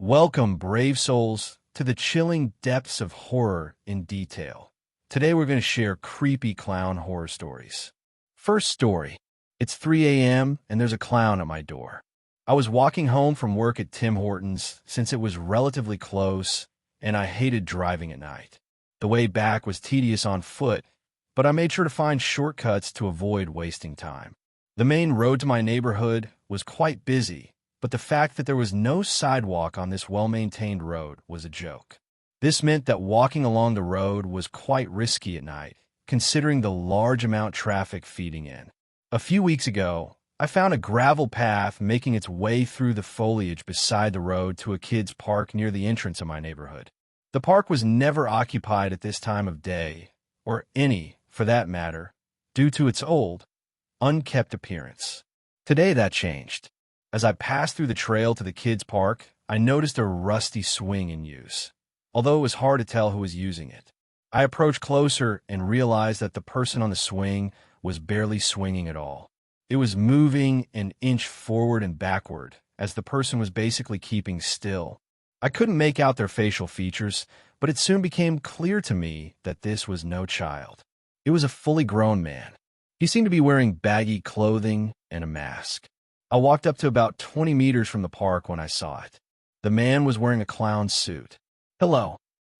Welcome, brave souls, to the chilling depths of horror in detail. Today we're going to share creepy clown horror stories. First story. It's 3 a.m. and there's a clown at my door. I was walking home from work at Tim Hortons since it was relatively close and I hated driving at night. The way back was tedious on foot, but I made sure to find shortcuts to avoid wasting time. The main road to my neighborhood was quite busy, but the fact that there was no sidewalk on this well-maintained road was a joke. This meant that walking along the road was quite risky at night, considering the large amount of traffic feeding in. A few weeks ago, I found a gravel path making its way through the foliage beside the road to a kids' park near the entrance of my neighborhood. The park was never occupied at this time of day, or any, for that matter, due to its old, unkept appearance. Today that changed. As I passed through the trail to the kids' park, I noticed a rusty swing in use, although it was hard to tell who was using it. I approached closer and realized that the person on the swing was barely swinging at all. It was moving an inch forward and backward, as the person was basically keeping still. I couldn't make out their facial features, but it soon became clear to me that this was no child. It was a fully grown man. He seemed to be wearing baggy clothing and a mask. I walked up to about 20 meters from the park when I saw it. The man was wearing a clown suit. "Hello,"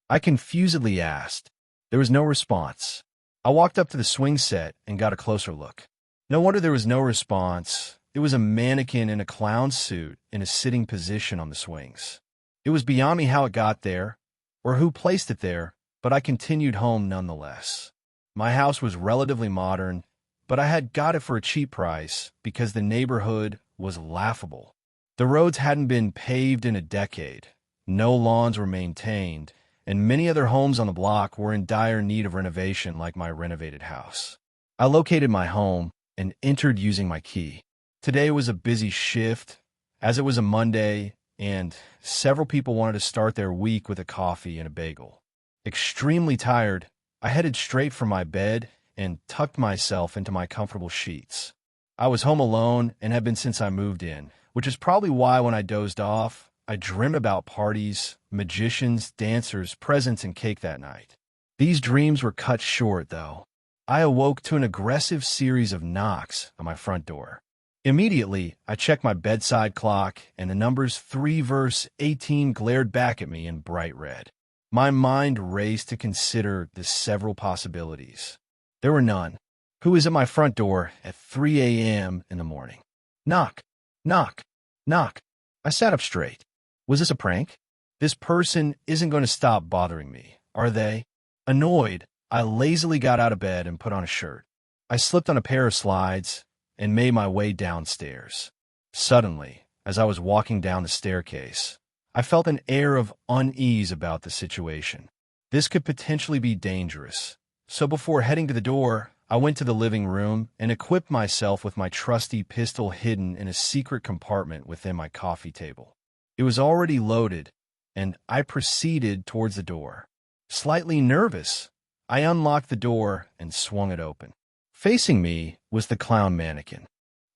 I confusedly asked. There was no response. I walked up to the swing set and got a closer look. No wonder there was no response. It was a mannequin in a clown suit in a sitting position on the swings. It was beyond me how it got there, or who placed it there, but I continued home nonetheless. My house was relatively modern, but I had got it for a cheap price because the neighborhood was laughable. The roads hadn't been paved in a decade, no lawns were maintained, and many other homes on the block were in dire need of renovation like my renovated house. I located my home and entered using my key. Today was a busy shift, as it was a Monday, and several people wanted to start their week with a coffee and a bagel. Extremely tired, I headed straight for my bed and tucked myself into my comfortable sheets. I was home alone and had been since I moved in, which is probably why when I dozed off, I dreamed about parties, magicians, dancers, presents, and cake that night. These dreams were cut short, though. I awoke to an aggressive series of knocks on my front door. Immediately, I checked my bedside clock, and the numbers 3 verse 18 glared back at me in bright red. My mind raced to consider the several possibilities. There were none. Who is at my front door at 3 a.m. in the morning? Knock, knock, knock. I sat up straight. Was this a prank? This person isn't going to stop bothering me, are they? Annoyed, I lazily got out of bed and put on a shirt. I slipped on a pair of slides and made my way downstairs. Suddenly, as I was walking down the staircase, I felt an air of unease about the situation. This could potentially be dangerous. So before heading to the door, I went to the living room and equipped myself with my trusty pistol hidden in a secret compartment within my coffee table. It was already loaded, and I proceeded towards the door. Slightly nervous, I unlocked the door and swung it open. Facing me was the clown mannequin.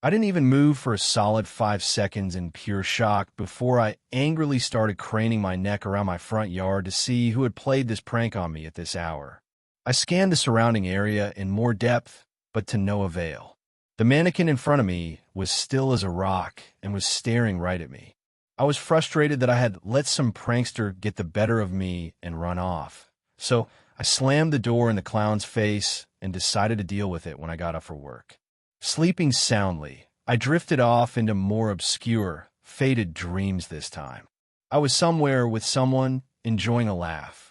I didn't even move for a solid 5 seconds in pure shock before I angrily started craning my neck around my front yard to see who had played this prank on me at this hour. I scanned the surrounding area in more depth, but to no avail. The mannequin in front of me was still as a rock and was staring right at me. I was frustrated that I had let some prankster get the better of me and run off. So I slammed the door in the clown's face and decided to deal with it when I got up for work. Sleeping soundly, I drifted off into more obscure, faded dreams this time. I was somewhere with someone enjoying a laugh.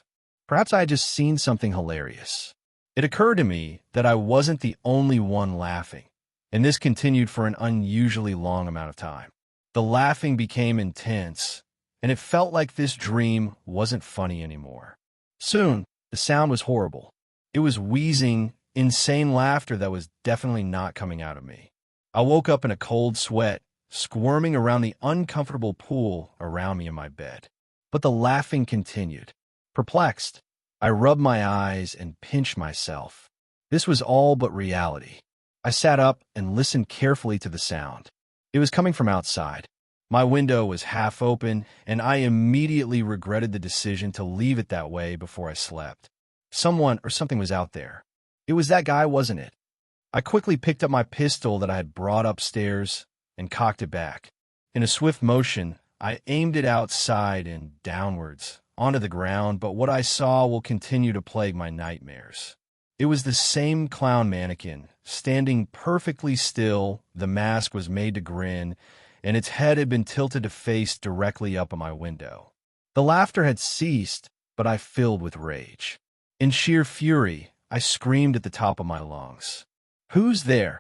Perhaps I had just seen something hilarious. It occurred to me that I wasn't the only one laughing, and this continued for an unusually long amount of time. The laughing became intense, and it felt like this dream wasn't funny anymore. Soon, the sound was horrible. It was wheezing, insane laughter that was definitely not coming out of me. I woke up in a cold sweat, squirming around the uncomfortable pool around me in my bed. But the laughing continued. Perplexed, I rubbed my eyes and pinched myself. This was all but reality. I sat up and listened carefully to the sound. It was coming from outside. My window was half open, and I immediately regretted the decision to leave it that way before I slept. Someone or something was out there. It was that guy, wasn't it? I quickly picked up my pistol that I had brought upstairs and cocked it back. In a swift motion, I aimed it outside and downwards, onto the ground, but what I saw will continue to plague my nightmares. It was the same clown mannequin, standing perfectly still. The mask was made to grin, and its head had been tilted to face directly up at my window. The laughter had ceased, but I filled with rage. In sheer fury, I screamed at the top of my lungs. "Who's there?"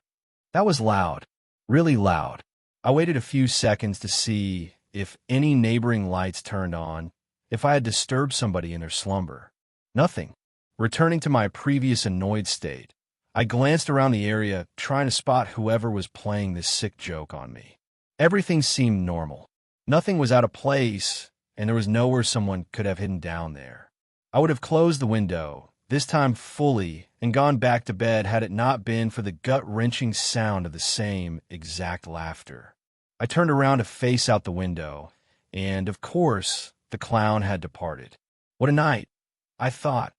That was loud, really loud. I waited a few seconds to see if any neighboring lights turned on, if I had disturbed somebody in their slumber. Nothing. Returning to my previous annoyed state, I glanced around the area, trying to spot whoever was playing this sick joke on me. Everything seemed normal. Nothing was out of place, and there was nowhere someone could have hidden down there. I would have closed the window, this time fully, and gone back to bed had it not been for the gut-wrenching sound of the same exact laughter. I turned around to face out the window, and, of course, the clown had departed. What a night, I thought,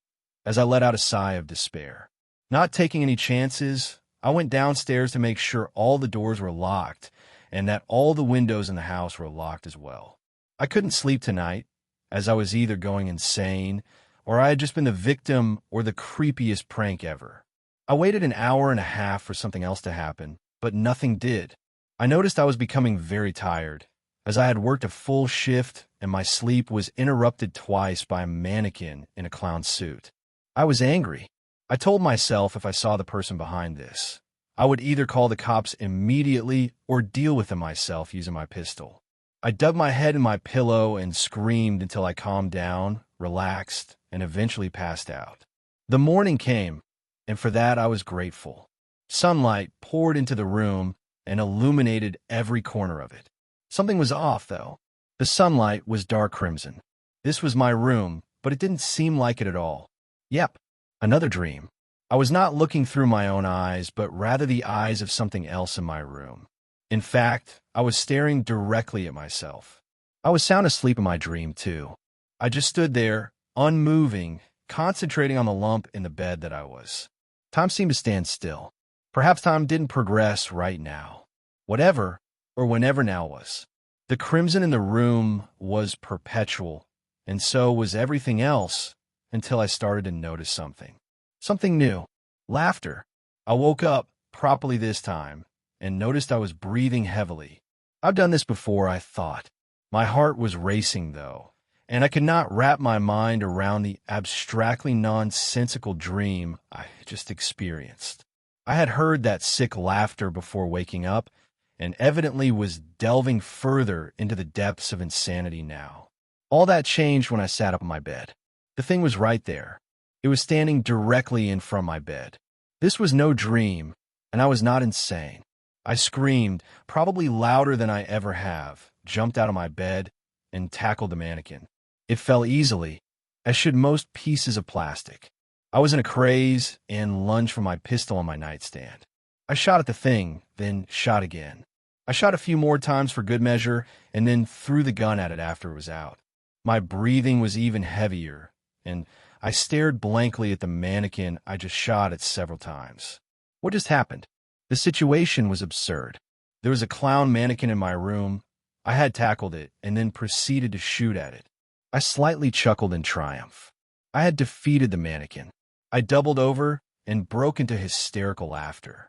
as I let out a sigh of despair. Not taking any chances, I went downstairs to make sure all the doors were locked and that all the windows in the house were locked as well. I couldn't sleep tonight, as I was either going insane or I had just been the victim or the creepiest prank ever. I waited an hour and a half for something else to happen, but nothing did. I noticed I was becoming very tired, as I had worked a full shift and my sleep was interrupted twice by a mannequin in a clown suit. I was angry. I told myself if I saw the person behind this, I would either call the cops immediately or deal with them myself using my pistol. I dug my head in my pillow and screamed until I calmed down, relaxed, and eventually passed out. The morning came, and for that I was grateful. Sunlight poured into the room and illuminated every corner of it. Something was off, though. The sunlight was dark crimson. This was my room, but it didn't seem like it at all. Yep, another dream. I was not looking through my own eyes, but rather the eyes of something else in my room. In fact, I was staring directly at myself. I was sound asleep in my dream, too. I just stood there, unmoving, concentrating on the lump in the bed that I was. Time seemed to stand still. Perhaps time didn't progress right now. Whatever, or whenever now was. The crimson in the room was perpetual, and so was everything else, until I started to notice something. Something new. Laughter. I woke up, properly this time, and noticed I was breathing heavily. I've done this before, I thought. My heart was racing, though, and I could not wrap my mind around the abstractly nonsensical dream I just experienced. I had heard that sick laughter before waking up, and evidently was delving further into the depths of insanity now. All that changed when I sat up in my bed. The thing was right there. It was standing directly in front of my bed. This was no dream, and I was not insane. I screamed, probably louder than I ever have, jumped out of my bed, and tackled the mannequin. It fell easily, as should most pieces of plastic. I was in a craze and lunged for my pistol on my nightstand. I shot at the thing, then shot again. I shot a few more times for good measure, and then threw the gun at it after it was out. My breathing was even heavier, and I stared blankly at the mannequin I just shot at several times. What just happened? The situation was absurd. There was a clown mannequin in my room. I had tackled it, and then proceeded to shoot at it. I slightly chuckled in triumph. I had defeated the mannequin. I doubled over and broke into hysterical laughter.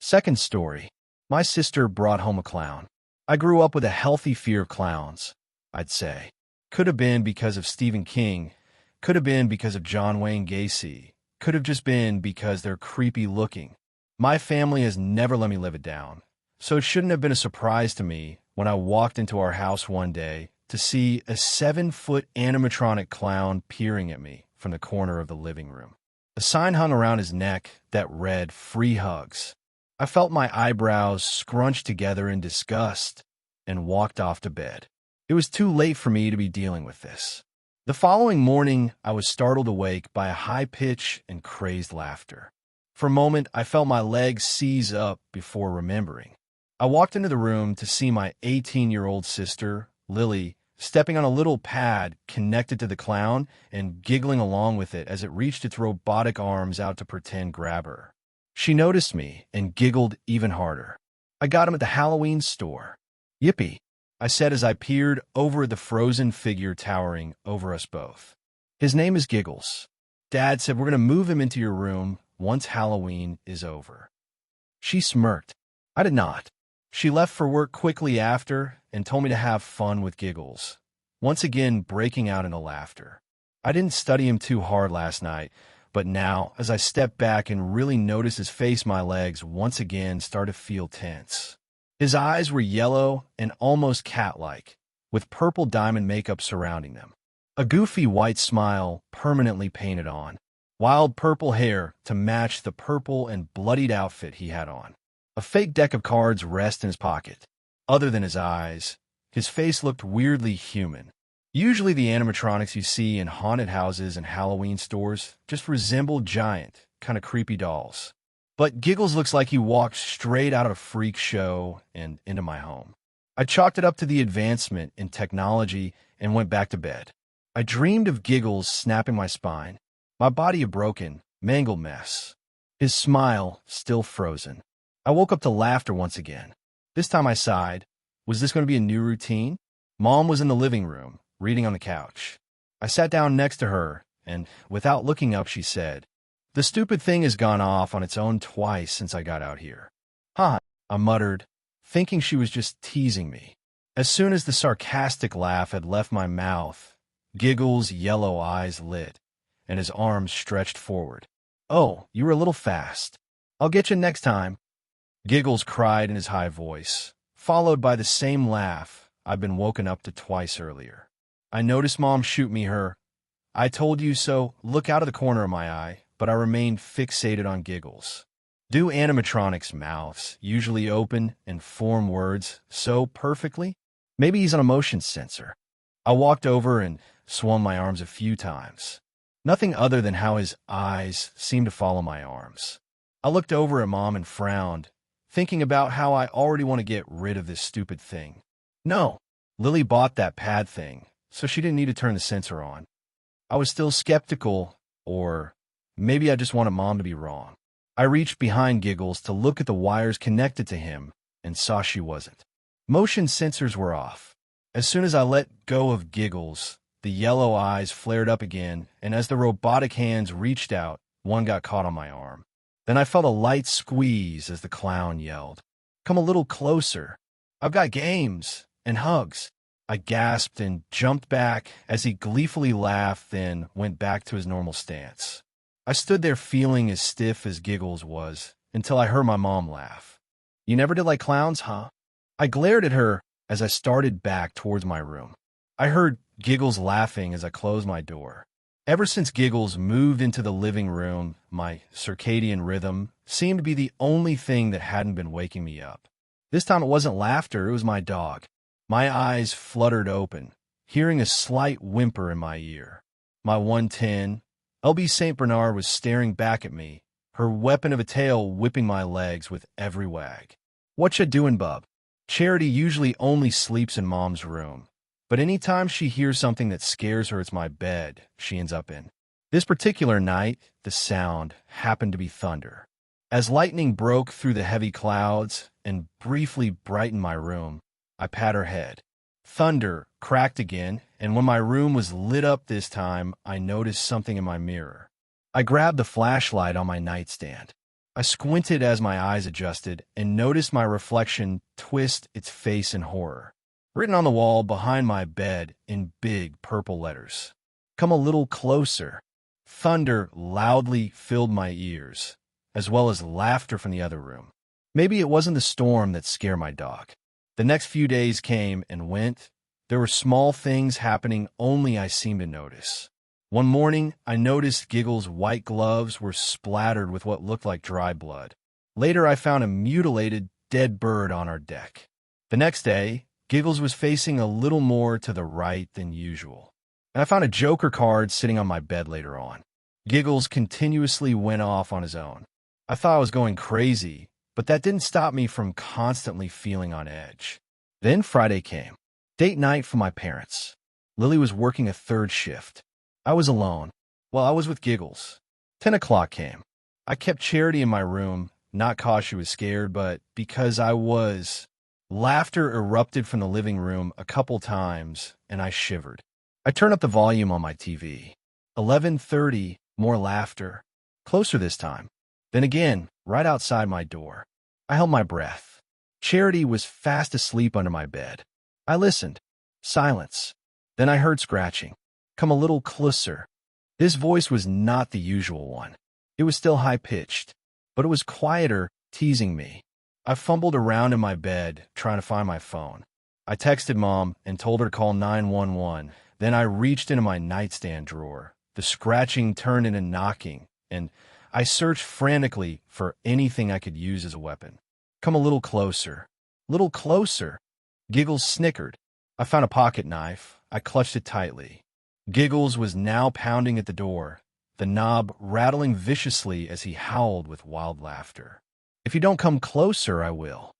Second story. My sister brought home a clown. I grew up with a healthy fear of clowns, I'd say. Could have been because of Stephen King. Could have been because of John Wayne Gacy. Could have just been because they're creepy looking. My family has never let me live it down, so it shouldn't have been a surprise to me when I walked into our house one day to see a 7-foot animatronic clown peering at me from the corner of the living room. A sign hung around his neck that read, "Free hugs." I felt my eyebrows scrunched together in disgust and walked off to bed. It was too late for me to be dealing with this. The following morning, I was startled awake by a high pitch and crazed laughter. For a moment, I felt my legs seize up before remembering. I walked into the room to see my 18-year-old sister, Lily, stepping on a little pad connected to the clown and giggling along with it as it reached its robotic arms out to pretend grab her. She noticed me and giggled even harder. I got him at the Halloween store. Yippee, I said as I peered over at the frozen figure towering over us both. His name is Giggles. Dad said we're going to move him into your room once Halloween is over. She smirked. I did not. She left for work quickly after and told me to have fun with Giggles, once again breaking out into laughter. I didn't study him too hard last night, but now, as I stepped back and really noticed his face, my legs once again started to feel tense. His eyes were yellow and almost cat-like, with purple diamond makeup surrounding them. A goofy white smile permanently painted on. Wild purple hair to match the purple and bloodied outfit he had on. A fake deck of cards rests in his pocket. Other than his eyes, his face looked weirdly human. Usually the animatronics you see in haunted houses and Halloween stores just resemble giant, kind of creepy dolls. But Giggles looks like he walked straight out of a freak show and into my home. I chalked it up to the advancement in technology and went back to bed. I dreamed of Giggles snapping my spine, my body a broken, mangled mess. His smile still frozen. I woke up to laughter once again. This time I sighed. Was this going to be a new routine? Mom was in the living room, reading on the couch. I sat down next to her, and without looking up, she said, "The stupid thing has gone off on its own twice since I got out here." "Huh," I muttered, thinking she was just teasing me. As soon as the sarcastic laugh had left my mouth, Giggles' yellow eyes lit, and his arms stretched forward. "Oh, you were a little fast. I'll get you next time." Giggles cried in his high voice, followed by the same laugh I'd been woken up to twice earlier. I noticed Mom shoot me her "I told you so" look out of the corner of my eye, but I remained fixated on Giggles. Do animatronics' mouths usually open and form words so perfectly? Maybe he's on a motion sensor. I walked over and swung my arms a few times. Nothing other than how his eyes seemed to follow my arms. I looked over at Mom and frowned, thinking about how I already want to get rid of this stupid thing. No, Lily bought that pad thing, so she didn't need to turn the sensor on. I was still skeptical, or maybe I just wanted Mom to be wrong. I reached behind Giggles to look at the wires connected to him and saw she wasn't. Motion sensors were off. As soon as I let go of Giggles, the yellow eyes flared up again, and as the robotic hands reached out, one got caught on my arm. Then I felt a light squeeze as the clown yelled, "Come a little closer. I've got games and hugs." I gasped and jumped back as he gleefully laughed, then went back to his normal stance. I stood there feeling as stiff as Giggles was until I heard my mom laugh. "You never did like clowns, huh?" I glared at her as I started back towards my room. I heard Giggles laughing as I closed my door. Ever since Giggles moved into the living room, my circadian rhythm seemed to be the only thing that hadn't been waking me up. This time it wasn't laughter, it was my dog. My eyes fluttered open, hearing a slight whimper in my ear. My 110, LB St. Bernard, was staring back at me, her weapon of a tail whipping my legs with every wag. "What ya doing, bub?" Charity usually only sleeps in Mom's room, but anytime she hears something that scares her, it's my bed she ends up in. This particular night, the sound happened to be thunder. As lightning broke through the heavy clouds and briefly brightened my room, I pat her head. Thunder cracked again, and when my room was lit up this time, I noticed something in my mirror. I grabbed the flashlight on my nightstand. I squinted as my eyes adjusted and noticed my reflection twist its face in horror. Written on the wall behind my bed in big purple letters, "Come a little closer." Thunder loudly filled my ears, as well as laughter from the other room. Maybe it wasn't the storm that scared my dog. The next few days came and went. There were small things happening only I seemed to notice. One morning, I noticed Giggles' white gloves were splattered with what looked like dry blood. Later, I found a mutilated, dead bird on our deck. The next day, Giggles was facing a little more to the right than usual, and I found a Joker card sitting on my bed later on. Giggles continuously went off on his own. I thought I was going crazy, but that didn't stop me from constantly feeling on edge. Then Friday came. Date night for my parents. Lily was working a third shift. I was alone. Well, I was with Giggles. 10 o'clock came. I kept Charity in my room, not cause she was scared, but because I was. Laughter erupted from the living room a couple times, and I shivered. I turned up the volume on my TV. 11:30, more laughter. Closer this time. Then again, right outside my door. I held my breath. Charity was fast asleep under my bed. I listened. Silence. Then I heard scratching. Come a little closer. This voice was not the usual one. It was still high-pitched, but it was quieter, teasing me. I fumbled around in my bed, trying to find my phone. I texted Mom and told her to call 911. Then I reached into my nightstand drawer. The scratching turned into knocking, and I searched frantically for anything I could use as a weapon. Come a little closer. Little closer. Giggles snickered. I found a pocket knife. I clutched it tightly. Giggles was now pounding at the door, the knob rattling viciously as he howled with wild laughter. If you don't come closer, I will.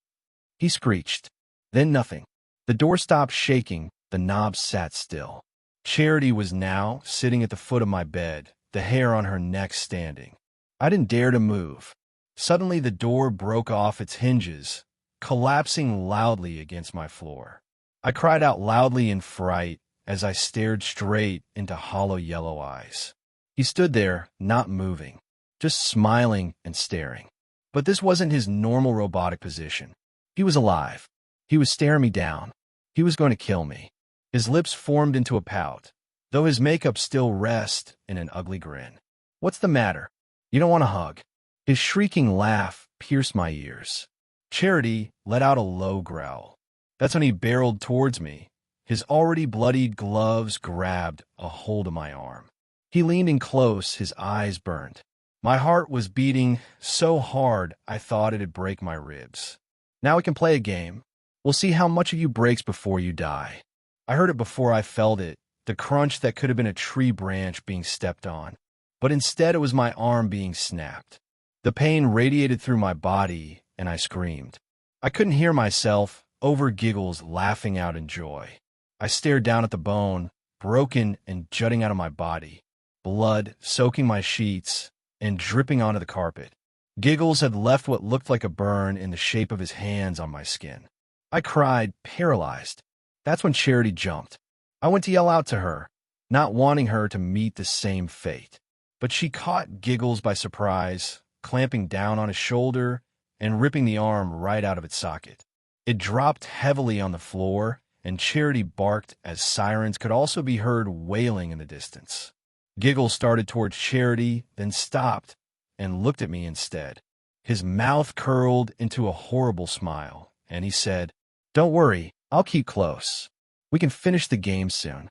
He screeched. Then nothing. The door stopped shaking. The knob sat still. Charity was now sitting at the foot of my bed, the hair on her neck standing. I didn't dare to move. Suddenly the door broke off its hinges, collapsing loudly against my floor. I cried out loudly in fright as I stared straight into hollow yellow eyes. He stood there, not moving, just smiling and staring. But this wasn't his normal robotic position. He was alive. He was staring me down. He was going to kill me. His lips formed into a pout, though his makeup still rested in an ugly grin. What's the matter? You don't want a hug? His shrieking laugh pierced my ears. Charity let out a low growl. That's when he barreled towards me. His already bloodied gloves grabbed a hold of my arm. He leaned in close, his eyes burned. My heart was beating so hard I thought it'd break my ribs. Now we can play a game. We'll see how much of you breaks before you die. I heard it before I felt it, the crunch that could have been a tree branch being stepped on. But instead it was my arm being snapped. The pain radiated through my body, and I screamed. I couldn't hear myself, over Giggles laughing out in joy. I stared down at the bone, broken and jutting out of my body, blood soaking my sheets and dripping onto the carpet. Giggles had left what looked like a burn in the shape of his hands on my skin. I cried, paralyzed. That's when Charity jumped. I went to yell out to her, not wanting her to meet the same fate. But she caught Giggles by surprise, clamping down on his shoulder and ripping the arm right out of its socket. It dropped heavily on the floor, and Charity barked as sirens could also be heard wailing in the distance. Giggles started towards Charity, then stopped and looked at me instead. His mouth curled into a horrible smile, and he said, "Don't worry, I'll keep close. We can finish the game soon."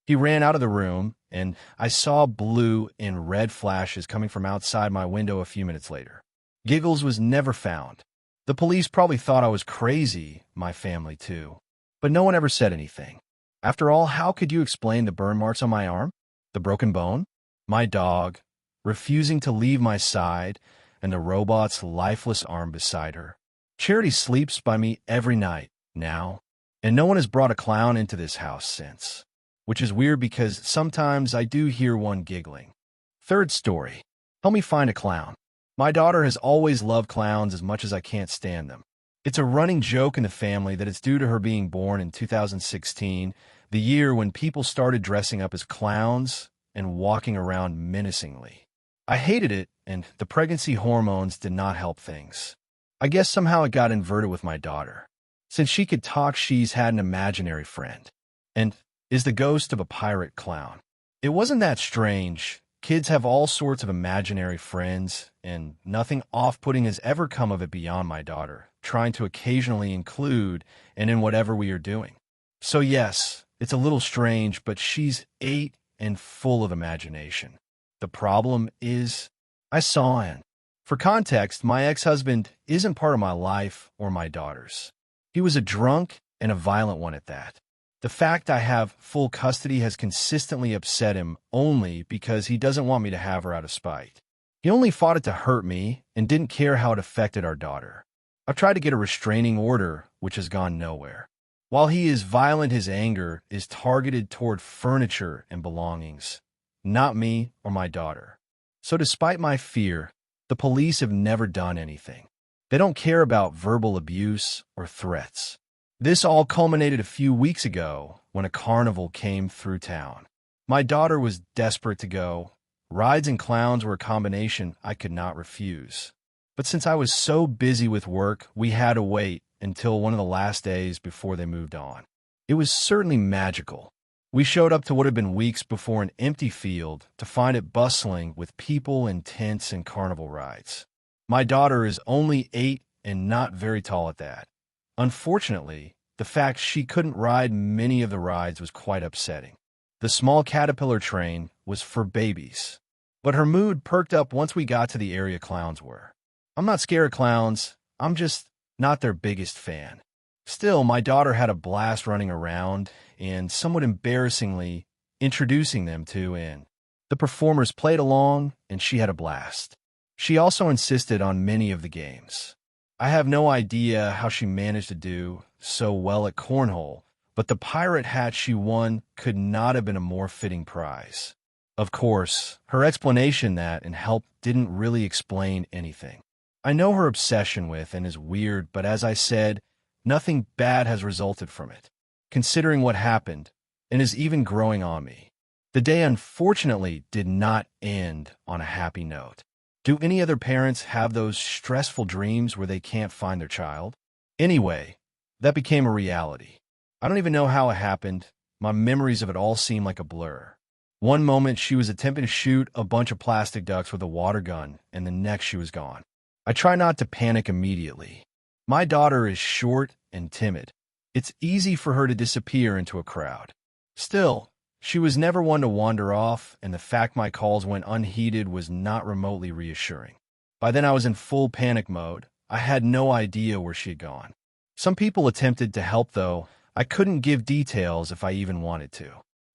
He ran out of the room, and I saw blue and red flashes coming from outside my window a few minutes later. Giggles was never found. The police probably thought I was crazy, my family too. But no one ever said anything. After all, how could you explain the burn marks on my arm? The broken bone? My dog, refusing to leave my side, and the robot's lifeless arm beside her. Charity sleeps by me every night, now, and no one has brought a clown into this house since. Which is weird because sometimes I do hear one giggling. Third story. Help me find a clown. My daughter has always loved clowns as much as I can't stand them. It's a running joke in the family that it's due to her being born in 2016, the year when people started dressing up as clowns and walking around menacingly. I hated it, and the pregnancy hormones did not help things. I guess somehow it got inverted with my daughter. Since she could talk, she's had an imaginary friend, and is the ghost of a pirate clown. It wasn't that strange. Kids have all sorts of imaginary friends, and nothing off-putting has ever come of it beyond my daughter, trying to occasionally include and in whatever we are doing. So yes, it's a little strange, but she's 8 and full of imagination. The problem is, I saw him. For context, my ex-husband isn't part of my life or my daughter's. He was a drunk and a violent one at that. The fact I have full custody has consistently upset him only because he doesn't want me to have her out of spite. He only fought it to hurt me and didn't care how it affected our daughter. I've tried to get a restraining order, which has gone nowhere. While he is violent, his anger is targeted toward furniture and belongings, not me or my daughter. So despite my fear, the police have never done anything. They don't care about verbal abuse or threats. This all culminated a few weeks ago when a carnival came through town. My daughter was desperate to go. Rides and clowns were a combination I could not refuse. But since I was so busy with work, we had to wait until one of the last days before they moved on. It was certainly magical. We showed up to what had been weeks before an empty field to find it bustling with people and tents and carnival rides. My daughter is only 8 and not very tall at that. Unfortunately, the fact she couldn't ride many of the rides was quite upsetting. The small caterpillar train was for babies, but her mood perked up once we got to the area clowns were. I'm not scared of clowns, I'm just not their biggest fan. Still, my daughter had a blast running around and somewhat embarrassingly introducing them to and the performers played along and she had a blast. She also insisted on many of the games. I have no idea how she managed to do so well at cornhole, but the pirate hat she won could not have been a more fitting prize. Of course, her explanation that and help didn't really explain anything. I know her obsession with and is weird, but as I said, nothing bad has resulted from it, considering what happened, and is even growing on me. The day unfortunately did not end on a happy note. Do any other parents have those stressful dreams where they can't find their child? Anyway, that became a reality. I don't even know how it happened. My memories of it all seem like a blur. One moment she was attempting to shoot a bunch of plastic ducks with a water gun, and the next she was gone. I try not to panic immediately. My daughter is short and timid. It's easy for her to disappear into a crowd. Still, she was never one to wander off, and the fact my calls went unheeded was not remotely reassuring. By then I was in full panic mode. I had no idea where she had gone. Some people attempted to help, though. I couldn't give details if I even wanted to.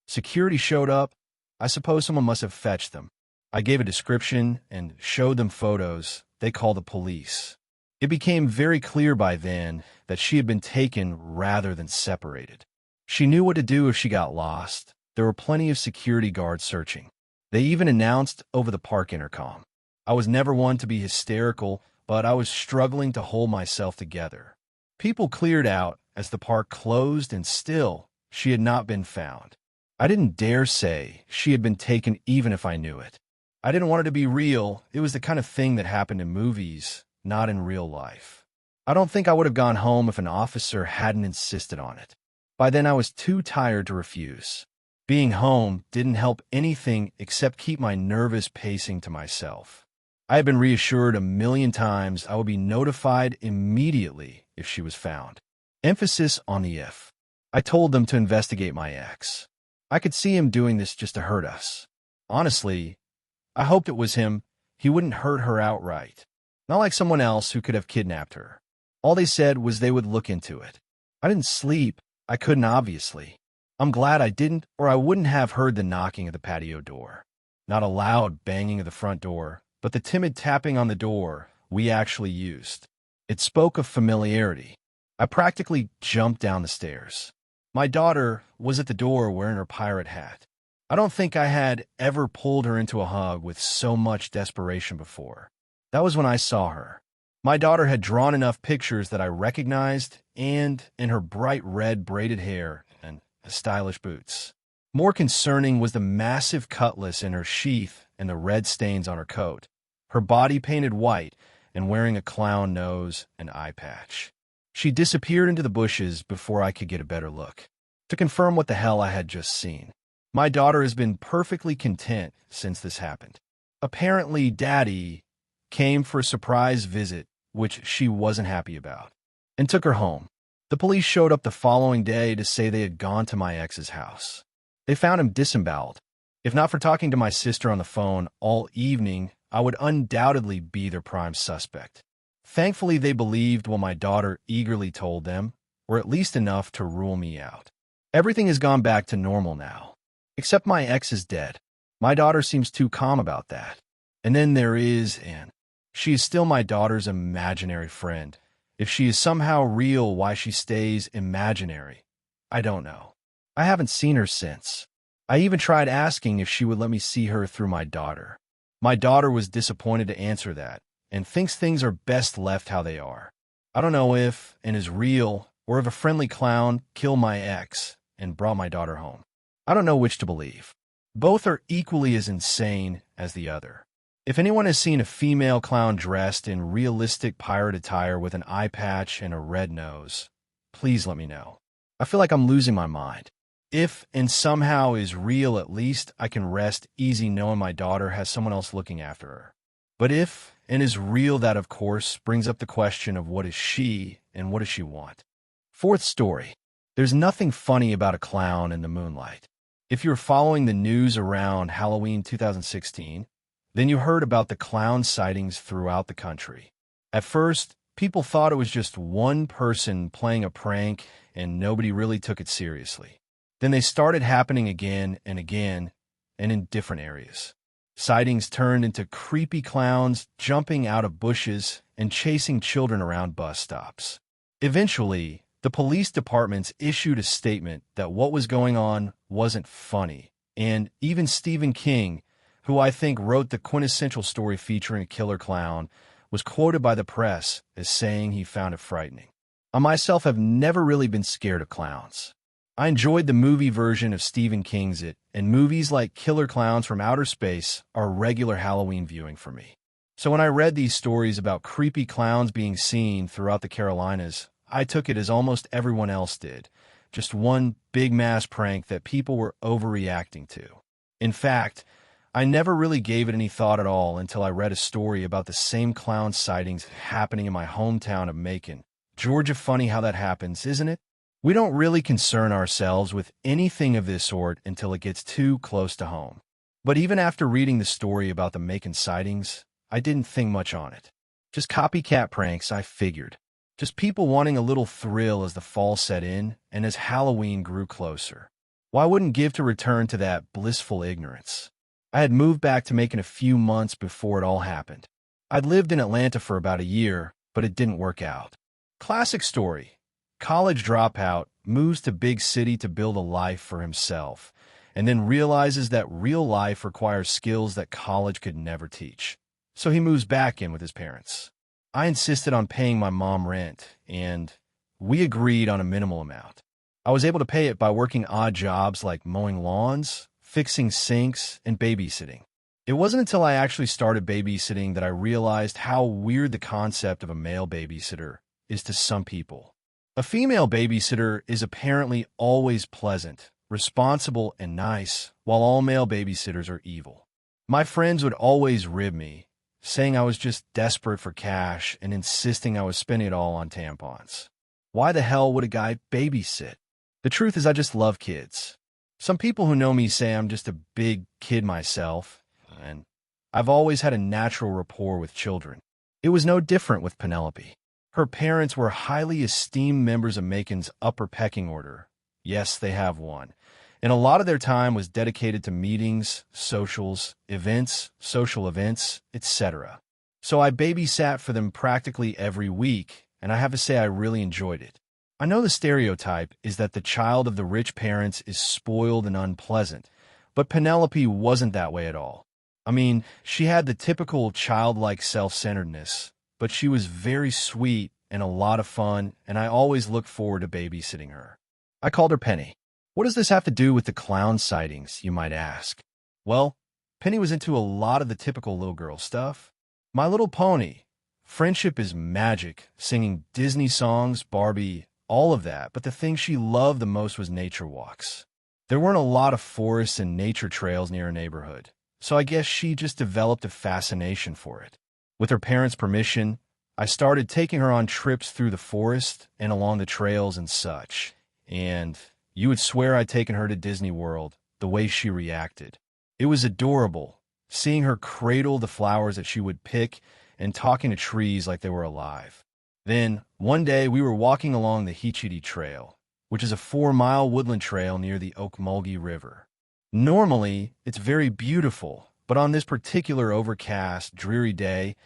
Security showed up. I suppose someone must have fetched them. I gave a description and showed them photos. They called the police. It became very clear by then that she had been taken rather than separated. She knew what to do if she got lost. There were plenty of security guards searching. They even announced over the park intercom. I was never one to be hysterical, but I was struggling to hold myself together. People cleared out as the park closed, and still, she had not been found. I didn't dare say she had been taken even if I knew it. I didn't want it to be real. It was the kind of thing that happened in movies, not in real life. I don't think I would have gone home if an officer hadn't insisted on it. By then, I was too tired to refuse. Being home didn't help anything except keep my nervous pacing to myself. I had been reassured a million times I would be notified immediately if she was found. Emphasis on the if. I told them to investigate my ex. I could see him doing this just to hurt us. Honestly, I hoped it was him. He wouldn't hurt her outright. Not like someone else who could have kidnapped her. All they said was they would look into it. I didn't sleep. I couldn't, obviously. I'm glad I didn't, or I wouldn't have heard the knocking at the patio door. Not a loud banging of the front door, but the timid tapping on the door we actually used. It spoke of familiarity. I practically jumped down the stairs. My daughter was at the door wearing her pirate hat. I don't think I had ever pulled her into a hug with so much desperation before. That was when I saw her. My daughter had drawn enough pictures that I recognized, and in her bright red braided hair and stylish boots. More concerning was the massive cutlass in her sheath and the red stains on her coat. Her body painted white and wearing a clown nose and eye patch. She disappeared into the bushes before I could get a better look, to confirm what the hell I had just seen. My daughter has been perfectly content since this happened. Apparently, Daddy came for a surprise visit, which she wasn't happy about, and took her home. The police showed up the following day to say they had gone to my ex's house. They found him disemboweled. If not for talking to my sister on the phone all evening, I would undoubtedly be their prime suspect. Thankfully, they believed what my daughter eagerly told them, or at least enough to rule me out. Everything has gone back to normal now. Except my ex is dead. My daughter seems too calm about that. And then there is Anne. She is still my daughter's imaginary friend. If she is somehow real, why she stays imaginary, I don't know. I haven't seen her since. I even tried asking if she would let me see her through my daughter. My daughter was disappointed to answer that and thinks things are best left how they are. I don't know if and is real or if a friendly clown killed my ex and brought my daughter home. I don't know which to believe. Both are equally as insane as the other. If anyone has seen a female clown dressed in realistic pirate attire with an eye patch and a red nose, please let me know. I feel like I'm losing my mind. If and somehow is real, at least I can rest easy knowing my daughter has someone else looking after her. But if and is real, that of course brings up the question of what is she and what does she want? Fourth story. There's nothing funny about a clown in the moonlight. If you're following the news around Halloween 2016, then you heard about the clown sightings throughout the country. At first, people thought it was just one person playing a prank and nobody really took it seriously. Then they started happening again and again, and in different areas. Sightings turned into creepy clowns jumping out of bushes and chasing children around bus stops. Eventually, the police departments issued a statement that what was going on wasn't funny, and even Stephen King, who I think wrote the quintessential story featuring a killer clown, was quoted by the press as saying he found it frightening. I myself have never really been scared of clowns. I enjoyed the movie version of Stephen King's It, and movies like Killer Clowns from Outer Space are regular Halloween viewing for me. So when I read these stories about creepy clowns being seen throughout the Carolinas, I took it as almost everyone else did, just one big mass prank that people were overreacting to. In fact, I never really gave it any thought at all until I read a story about the same clown sightings happening in my hometown of Macon, Georgia. Funny how that happens, isn't it? We don't really concern ourselves with anything of this sort until it gets too close to home. But even after reading the story about the Macon sightings, I didn't think much on it. Just copycat pranks, I figured. Just people wanting a little thrill as the fall set in and as Halloween grew closer. Why wouldn't give to return to that blissful ignorance? I had moved back to Macon a few months before it all happened. I'd lived in Atlanta for about a year, but it didn't work out. Classic story. College dropout, moves to big city to build a life for himself, and then realizes that real life requires skills that college could never teach. So he moves back in with his parents. I insisted on paying my mom rent, and we agreed on a minimal amount. I was able to pay it by working odd jobs like mowing lawns, fixing sinks, and babysitting. It wasn't until I actually started babysitting that I realized how weird the concept of a male babysitter is to some people. A female babysitter is apparently always pleasant, responsible, and nice, while all male babysitters are evil. My friends would always rib me, saying I was just desperate for cash and insisting I was spending it all on tampons. Why the hell would a guy babysit? The truth is I just love kids. Some people who know me say I'm just a big kid myself, and I've always had a natural rapport with children. It was no different with Penelope. Her parents were highly esteemed members of Macon's upper pecking order. Yes, they have one. And a lot of their time was dedicated to meetings, socials, events, social events, etc. So I babysat for them practically every week, and I have to say I really enjoyed it. I know the stereotype is that the child of the rich parents is spoiled and unpleasant, but Penelope wasn't that way at all. I mean, she had the typical childlike self-centeredness, but she was very sweet and a lot of fun, and I always looked forward to babysitting her. I called her Penny. What does this have to do with the clown sightings, you might ask? Well, Penny was into a lot of the typical little girl stuff. My Little Pony, Friendship is Magic, singing Disney songs, Barbie, all of that, but the thing she loved the most was nature walks. There weren't a lot of forests and nature trails near her neighborhood, so I guess she just developed a fascination for it. With her parents' permission, I started taking her on trips through the forest and along the trails and such, and you would swear I'd taken her to Disney World, the way she reacted. It was adorable, seeing her cradle the flowers that she would pick and talking to trees like they were alive. Then, one day, we were walking along the Heechee Trail, which is a 4-mile woodland trail near the Ocmulgee River. Normally, it's very beautiful, but on this particular overcast, dreary day,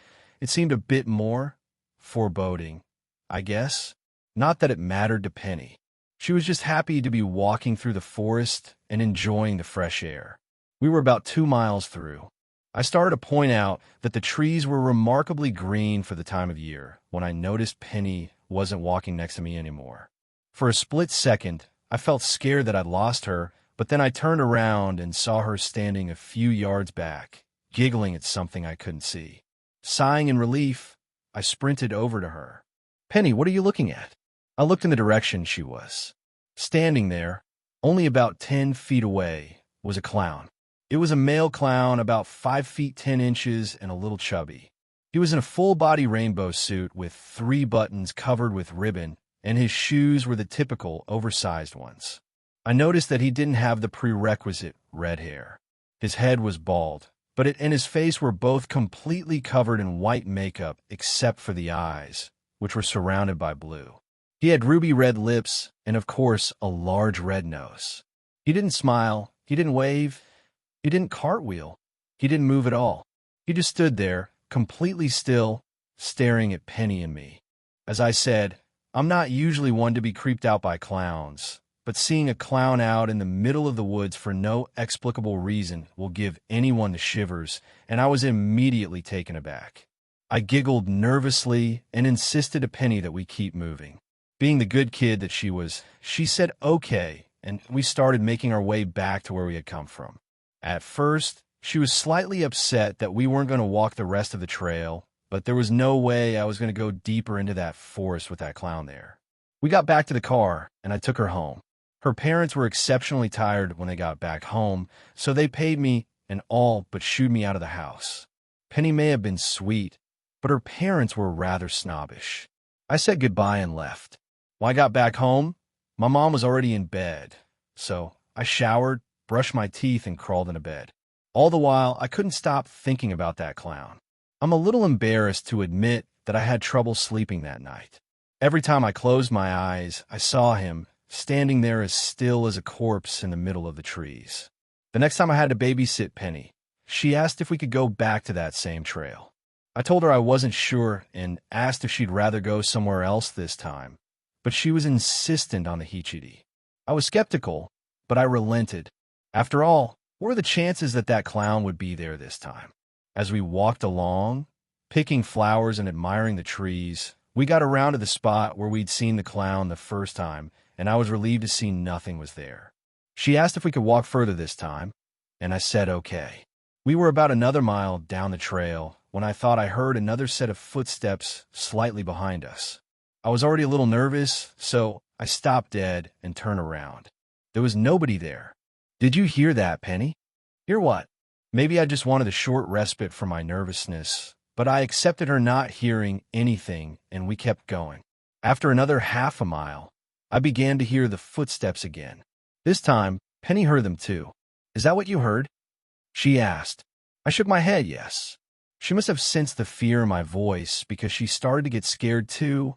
it seemed a bit more foreboding. I guess. Not that it mattered to Penny. She was just happy to be walking through the forest and enjoying the fresh air. We were about 2 miles through. I started to point out that the trees were remarkably green for the time of year when I noticed Penny wasn't walking next to me anymore. For a split second, I felt scared that I'd lost her, but then I turned around and saw her standing a few yards back, giggling at something I couldn't see. Sighing in relief, I sprinted over to her. "Penny, what are you looking at?" I looked in the direction she was. Standing there, only about 10 feet away, was a clown. It was a male clown about 5 feet 10 inches and a little chubby. He was in a full-body rainbow suit with 3 buttons covered with ribbon, and his shoes were the typical oversized ones. I noticed that he didn't have the prerequisite red hair. His head was bald, but it and his face were both completely covered in white makeup except for the eyes, which were surrounded by blue. He had ruby red lips and, of course, a large red nose. He didn't smile, he didn't wave, he didn't cartwheel, he didn't move at all. He just stood there, completely still, staring at Penny and me. As I said, I'm not usually one to be creeped out by clowns, but seeing a clown out in the middle of the woods for no explicable reason will give anyone the shivers, and I was immediately taken aback. I giggled nervously and insisted to Penny that we keep moving. Being the good kid that she was, she said okay, and we started making our way back to where we had come from. At first, she was slightly upset that we weren't going to walk the rest of the trail, but there was no way I was going to go deeper into that forest with that clown there. We got back to the car, and I took her home. Her parents were exceptionally tired when they got back home, so they paid me and all but shooed me out of the house. Penny may have been sweet, but her parents were rather snobbish. I said goodbye and left. When I got back home, my mom was already in bed, so I showered, brushed my teeth, and crawled into bed. All the while, I couldn't stop thinking about that clown. I'm a little embarrassed to admit that I had trouble sleeping that night. Every time I closed my eyes, I saw him, standing there as still as a corpse in the middle of the trees. The next time I had to babysit Penny, she asked if we could go back to that same trail. I told her I wasn't sure and asked if she'd rather go somewhere else this time, but she was insistent on the Hichiri. I was skeptical, but I relented. After all, what were the chances that that clown would be there this time? As we walked along, picking flowers and admiring the trees, we got around to the spot where we'd seen the clown the first time, and I was relieved to see nothing was there. She asked if we could walk further this time, and I said okay. We were about another mile down the trail when I thought I heard another set of footsteps slightly behind us. I was already a little nervous, so I stopped dead and turned around. There was nobody there. "Did you hear that, Penny?" "Hear what?" Maybe I just wanted a short respite from my nervousness, but I accepted her not hearing anything, and we kept going. After another half a mile, I began to hear the footsteps again. This time, Penny heard them too. "Is that what you heard?" she asked. I shook my head, yes. She must have sensed the fear in my voice because she started to get scared too,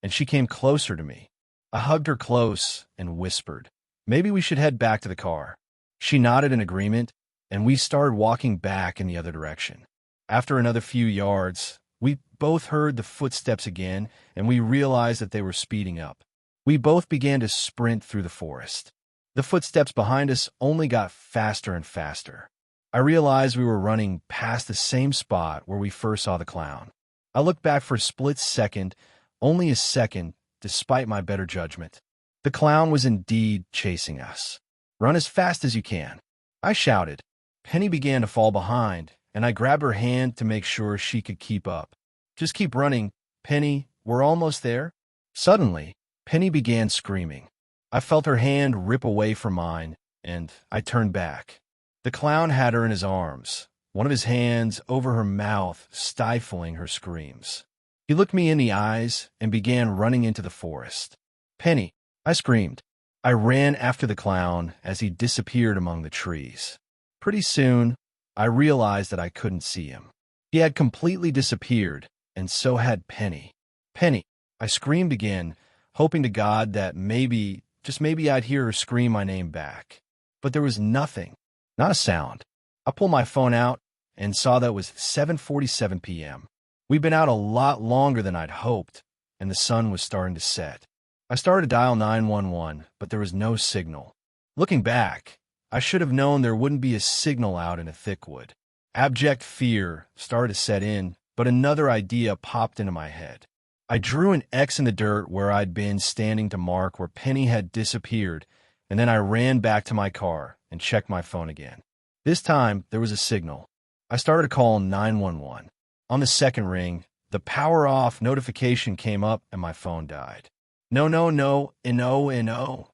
and she came closer to me. I hugged her close and whispered, "Maybe we should head back to the car." She nodded in agreement, and we started walking back in the other direction. After another few yards, we both heard the footsteps again, and we realized that they were speeding up. We both began to sprint through the forest. The footsteps behind us only got faster and faster. I realized we were running past the same spot where we first saw the clown. I looked back for a split second, only a second, despite my better judgment. The clown was indeed chasing us. "Run as fast as you can," I shouted. Penny began to fall behind, and I grabbed her hand to make sure she could keep up. "Just keep running, Penny. We're almost there." Suddenly, Penny began screaming. I felt her hand rip away from mine, and I turned back. The clown had her in his arms, one of his hands over her mouth, stifling her screams. He looked me in the eyes and began running into the forest. "Penny," I screamed. I ran after the clown as he disappeared among the trees. Pretty soon, I realized that I couldn't see him. He had completely disappeared, and so had Penny. "Penny," I screamed again, hoping to God that maybe, just maybe I'd hear her scream my name back. But there was nothing, not a sound. I pulled my phone out and saw that it was 7:47 p.m. We'd been out a lot longer than I'd hoped, and the sun was starting to set. I started to dial 911, but there was no signal. Looking back, I should have known there wouldn't be a signal out in a thick wood. Abject fear started to set in, but another idea popped into my head. I drew an X in the dirt where I'd been standing to mark where Penny had disappeared, and then I ran back to my car and checked my phone again. This time, there was a signal. I started to call 911. On the second ring, the power off notification came up and my phone died. No, no, no, no.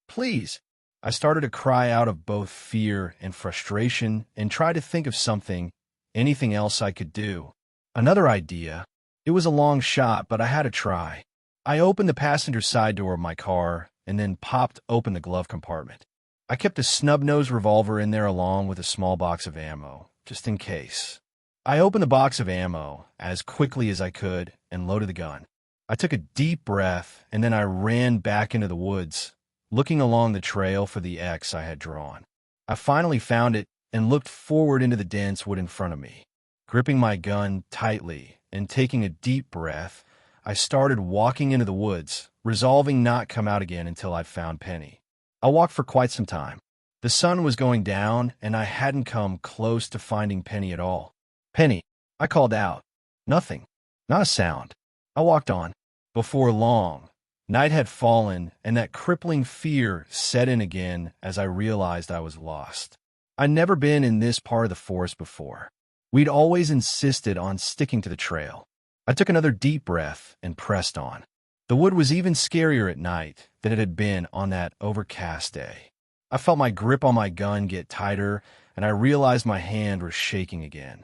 Please. I started to cry out of both fear and frustration and tried to think of anything else I could do. Another idea. It was a long shot, but I had to try. I opened the passenger side door of my car and then popped open the glove compartment. I kept a snub-nosed revolver in there along with a small box of ammo, just in case. I opened the box of ammo as quickly as I could and loaded the gun. I took a deep breath and then I ran back into the woods, looking along the trail for the X I had drawn. I finally found it and looked forward into the dense wood in front of me. Gripping my gun tightly and taking a deep breath, I started walking into the woods, resolving not to come out again until I'd found Penny. I walked for quite some time. The sun was going down, and I hadn't come close to finding Penny at all. Penny, I called out. Nothing. Not a sound. I walked on. Before long, night had fallen, and that crippling fear set in again as I realized I was lost. I'd never been in this part of the forest before. We'd always insisted on sticking to the trail. I took another deep breath and pressed on. The wood was even scarier at night than it had been on that overcast day. I felt my grip on my gun get tighter, and I realized my hand was shaking again.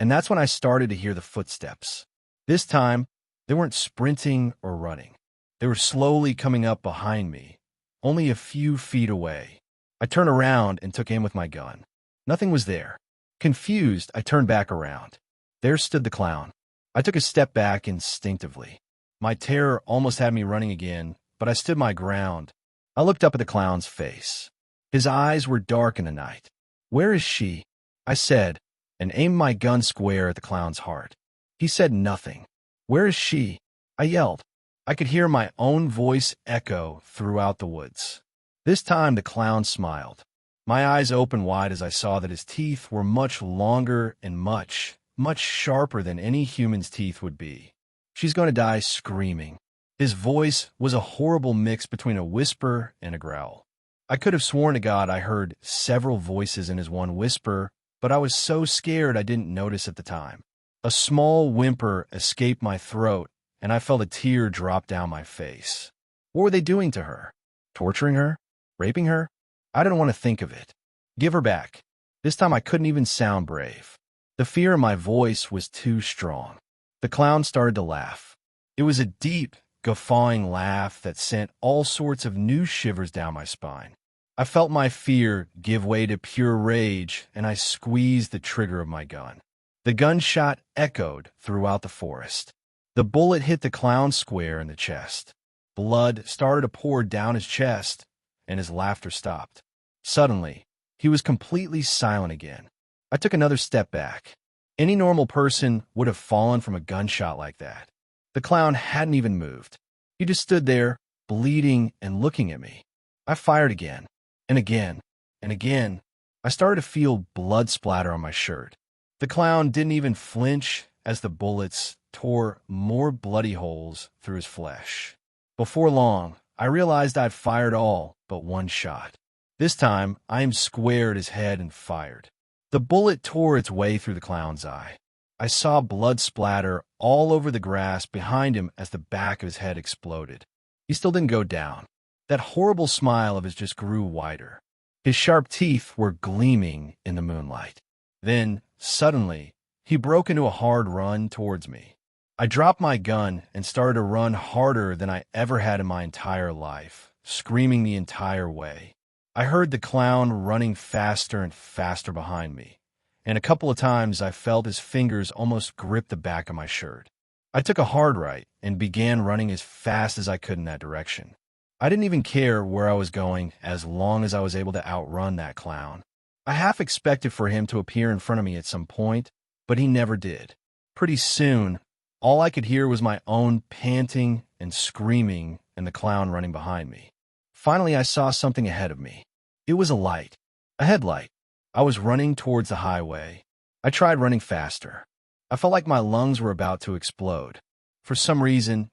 And that's when I started to hear the footsteps. This time, they weren't sprinting or running. They were slowly coming up behind me, only a few feet away. I turned around and took aim with my gun. Nothing was there. Confused, I turned back around. There stood the clown. I took a step back instinctively. My terror almost had me running again, but I stood my ground. I looked up at the clown's face. His eyes were dark in the night. "Where is she?" I said, and aimed my gun square at the clown's heart. He said nothing. "Where is she?" I yelled. I could hear my own voice echo throughout the woods. This time the clown smiled. My eyes opened wide as I saw that his teeth were much longer and much sharper than any human's teeth would be. "She's going to die screaming." His voice was a horrible mix between a whisper and a growl. I could have sworn to God I heard several voices in his one whisper, but I was so scared I didn't notice at the time. A small whimper escaped my throat, and I felt a tear drop down my face. What were they doing to her? Torturing her? Raping her? I didn't want to think of it. Give her back. This time I couldn't even sound brave. The fear in my voice was too strong. The clown started to laugh. It was a deep, guffawing laugh that sent all sorts of new shivers down my spine. I felt my fear give way to pure rage, and I squeezed the trigger of my gun. The gunshot echoed throughout the forest. The bullet hit the clown square in the chest. Blood started to pour down his chest, and his laughter stopped. Suddenly, he was completely silent again. I took another step back. Any normal person would have fallen from a gunshot like that. The clown hadn't even moved. He just stood there, bleeding and looking at me. I fired again, and again, and again. I started to feel blood splatter on my shirt. The clown didn't even flinch as the bullets tore more bloody holes through his flesh. Before long, I realized I'd fired all but one shot. This time, I aimed square at his head and fired. The bullet tore its way through the clown's eye. I saw blood splatter all over the grass behind him as the back of his head exploded. He still didn't go down. That horrible smile of his just grew wider. His sharp teeth were gleaming in the moonlight. Then, suddenly, he broke into a hard run towards me. I dropped my gun and started to run harder than I ever had in my entire life, screaming the entire way. I heard the clown running faster and faster behind me, and a couple of times I felt his fingers almost grip the back of my shirt. I took a hard right and began running as fast as I could in that direction. I didn't even care where I was going as long as I was able to outrun that clown. I half expected for him to appear in front of me at some point, but he never did. Pretty soon, All I could hear was my own panting and screaming and the clown running behind me. Finally, I saw something ahead of me. It was a light, a headlight. I was running towards the highway. I tried running faster. I felt like my lungs were about to explode. For some reason,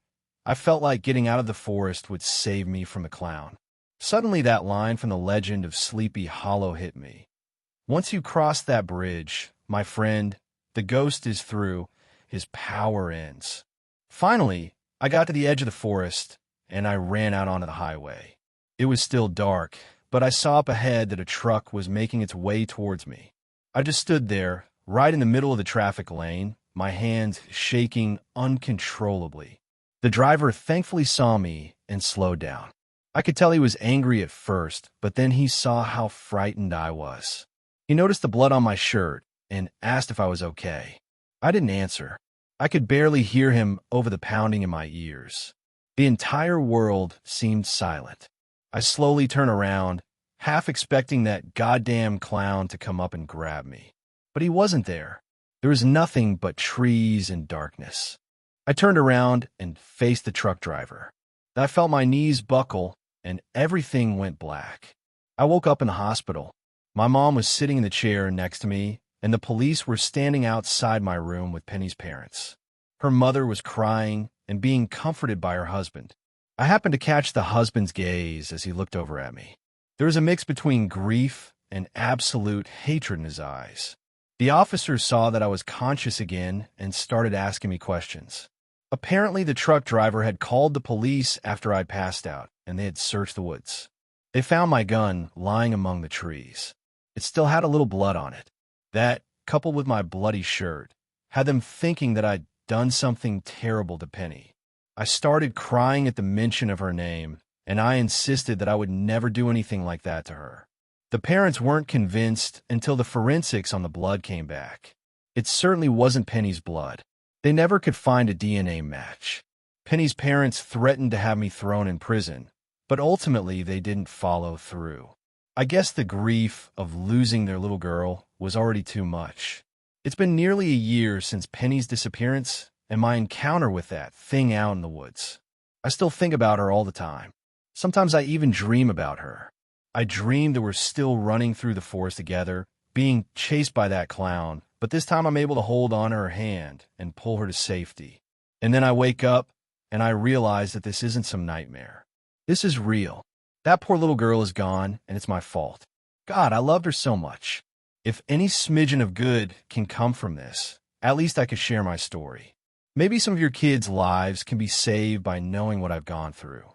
I felt like getting out of the forest would save me from the clown. Suddenly, that line from the legend of Sleepy Hollow hit me. Once you cross that bridge, my friend, the ghost is through, his power ends. Finally, I got to the edge of the forest, and I ran out onto the highway. It was still dark, but I saw up ahead that a truck was making its way towards me. I just stood there, right in the middle of the traffic lane, my hands shaking uncontrollably. The driver thankfully saw me and slowed down. I could tell he was angry at first, but then he saw how frightened I was. He noticed the blood on my shirt and asked if I was okay. I didn't answer. I could barely hear him over the pounding in my ears. The entire world seemed silent. I slowly turned around, half expecting that goddamn clown to come up and grab me. But he wasn't there. There was nothing but trees and darkness. I turned around and faced the truck driver. I felt my knees buckle, and everything went black. I woke up in the hospital. My mom was sitting in the chair next to me, and the police were standing outside my room with Penny's parents. Her mother was crying and being comforted by her husband. I happened to catch the husband's gaze as he looked over at me. There was a mix between grief and absolute hatred in his eyes. The officer saw that I was conscious again and started asking me questions. Apparently, the truck driver had called the police after I passed out, and they had searched the woods. They found my gun lying among the trees. It still had a little blood on it. That, coupled with my bloody shirt, had them thinking that I'd done something terrible to Penny. I started crying at the mention of her name, and I insisted that I would never do anything like that to her. The parents weren't convinced until the forensics on the blood came back. It certainly wasn't Penny's blood. They never could find a DNA match. Penny's parents threatened to have me thrown in prison, but ultimately they didn't follow through. I guess the grief of losing their little girl was already too much. It's been nearly a year since Penny's disappearance and my encounter with that thing out in the woods. I still think about her all the time. Sometimes I even dream about her. I dream that we're still running through the forest together, being chased by that clown, but this time I'm able to hold on to her hand and pull her to safety. And then I wake up and I realize that this isn't some nightmare. This is real. That poor little girl is gone, and it's my fault. God, I loved her so much. If any smidgen of good can come from this, at least I could share my story. Maybe some of your kids' lives can be saved by knowing what I've gone through.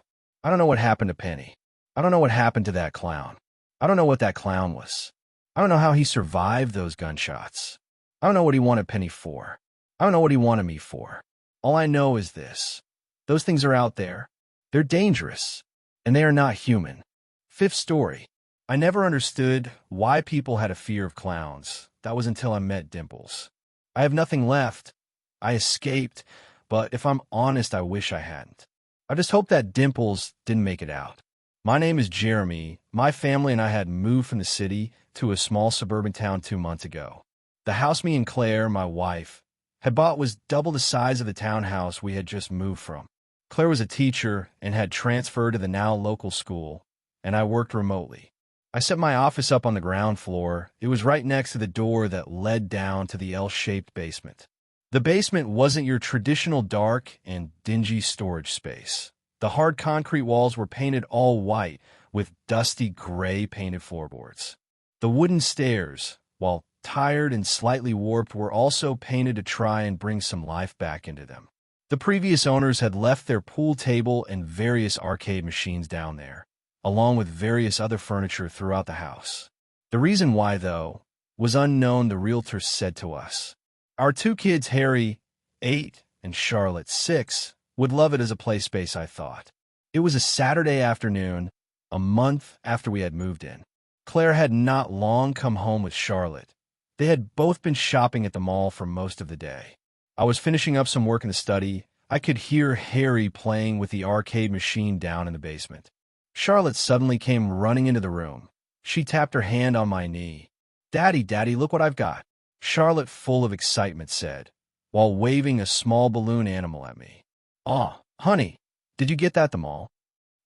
I don't know what happened to Penny. I don't know what happened to that clown. I don't know what that clown was. I don't know how he survived those gunshots. I don't know what he wanted Penny for. I don't know what he wanted me for. All I know is this. Those things are out there. They're dangerous. And they are not human. Fifth story. I never understood why people had a fear of clowns. That was until I met Dimples. I have nothing left. I escaped, but if I'm honest, I wish I hadn't. I just hope that Dimples didn't make it out. My name is Jeremy. My family and I had moved from the city to a small suburban town 2 months ago. The house me and Claire, my wife, had bought was double the size of the townhouse we had just moved from. Claire was a teacher and had transferred to the now local school, and I worked remotely. I set my office up on the ground floor. It was right next to the door that led down to the L-shaped basement. The basement wasn't your traditional dark and dingy storage space. The hard concrete walls were painted all white with dusty gray painted floorboards. The wooden stairs, while tired and slightly warped, were also painted to try and bring some life back into them. The previous owners had left their pool table and various arcade machines down there, along with various other furniture throughout the house. The reason why, though, was unknown, the realtor said to us. Our 2 kids, Harry, 8, and Charlotte, 6, would love it as a play space, I thought. It was a Saturday afternoon, a month after we had moved in. Claire had not long come home with Charlotte. They had both been shopping at the mall for most of the day. I was finishing up some work in the study. I could hear Harry playing with the arcade machine down in the basement. Charlotte suddenly came running into the room. She tapped her hand on my knee. Daddy, look what I've got. Charlotte, full of excitement, said, while waving a small balloon animal at me. "Aw, honey, did you get that at the mall?"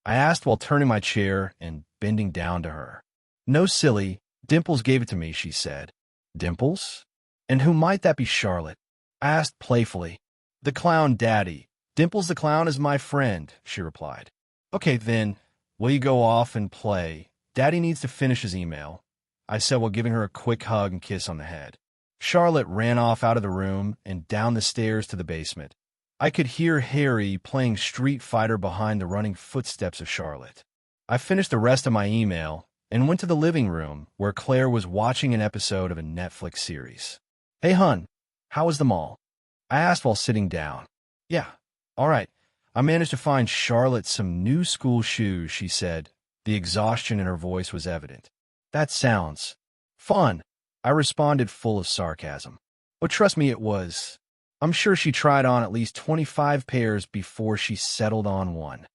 I asked while turning my chair and bending down to her. "No, silly. Dimples gave it to me," she said. "Dimples? And who might that be, Charlotte?" I asked playfully. "The clown daddy. Dimples the clown is my friend," she replied. "Okay, then, will you go off and play? Daddy needs to finish his email," I said while giving her a quick hug and kiss on the head. Charlotte ran off out of the room and down the stairs to the basement. I could hear Harry playing Street Fighter behind the running footsteps of Charlotte. I finished the rest of my email and went to the living room where Claire was watching an episode of a Netflix series. "Hey, hun, how was the mall?" I asked while sitting down. "Yeah, all right. I managed to find Charlotte some new school shoes," she said. The exhaustion in her voice was evident. "That sounds fun," I responded full of sarcasm. "But trust me, it was. I'm sure she tried on at least 25 pairs before she settled on one,"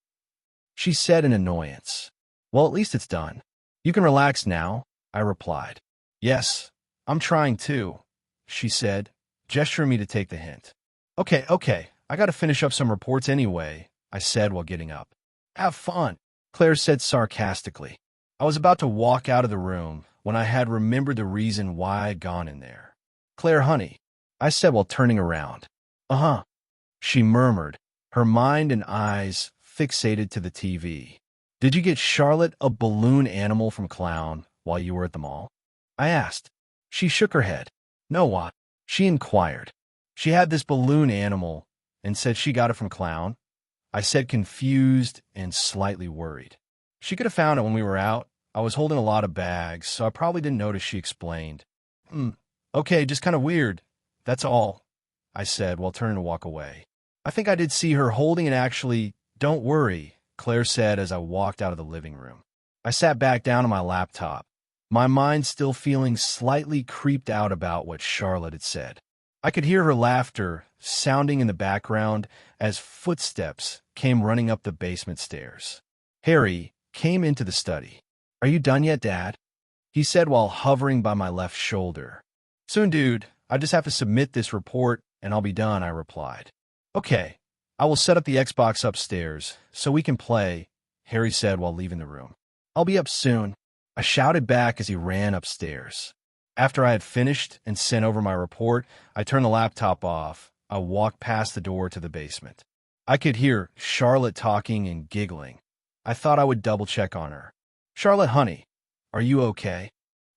she said in annoyance. "Well, at least it's done. You can relax now," I replied. "Yes, I'm trying to," she said, gesturing me to take the hint. Okay, I gotta finish up some reports anyway," I said while getting up. "Have fun," Claire said sarcastically. I was about to walk out of the room when I had remembered the reason why I'd gone in there. "Claire, honey," I said while turning around. "Uh-huh," she murmured, her mind and eyes fixated to the TV. "Did you get Charlotte a balloon animal from Clown while you were at the mall?" I asked. She shook her head. "No, what?" she inquired. "She had this balloon animal and said she got it from Clown," I said, confused and slightly worried. "She could have found it when we were out. I was holding a lot of bags, so I probably didn't notice," she explained. Okay, just kind of weird. That's all," I said while turning to walk away. "I think I did see her holding it actually." "Don't worry," Claire said as I walked out of the living room. I sat back down on my laptop, my mind still feeling slightly creeped out about what Charlotte had said. I could hear her laughter sounding in the background as footsteps came running up the basement stairs. Harry came into the study. "Are you done yet, Dad?" he said while hovering by my left shoulder. "Soon, dude. I just have to submit this report and I'll be done," I replied. "Okay, I will set up the Xbox upstairs so we can play," Harry said while leaving the room. "I'll be up soon," I shouted back as he ran upstairs. After I had finished and sent over my report, I turned the laptop off. I walked past the door to the basement. I could hear Charlotte talking and giggling. I thought I would double-check on her. "Charlotte, honey, are you okay?"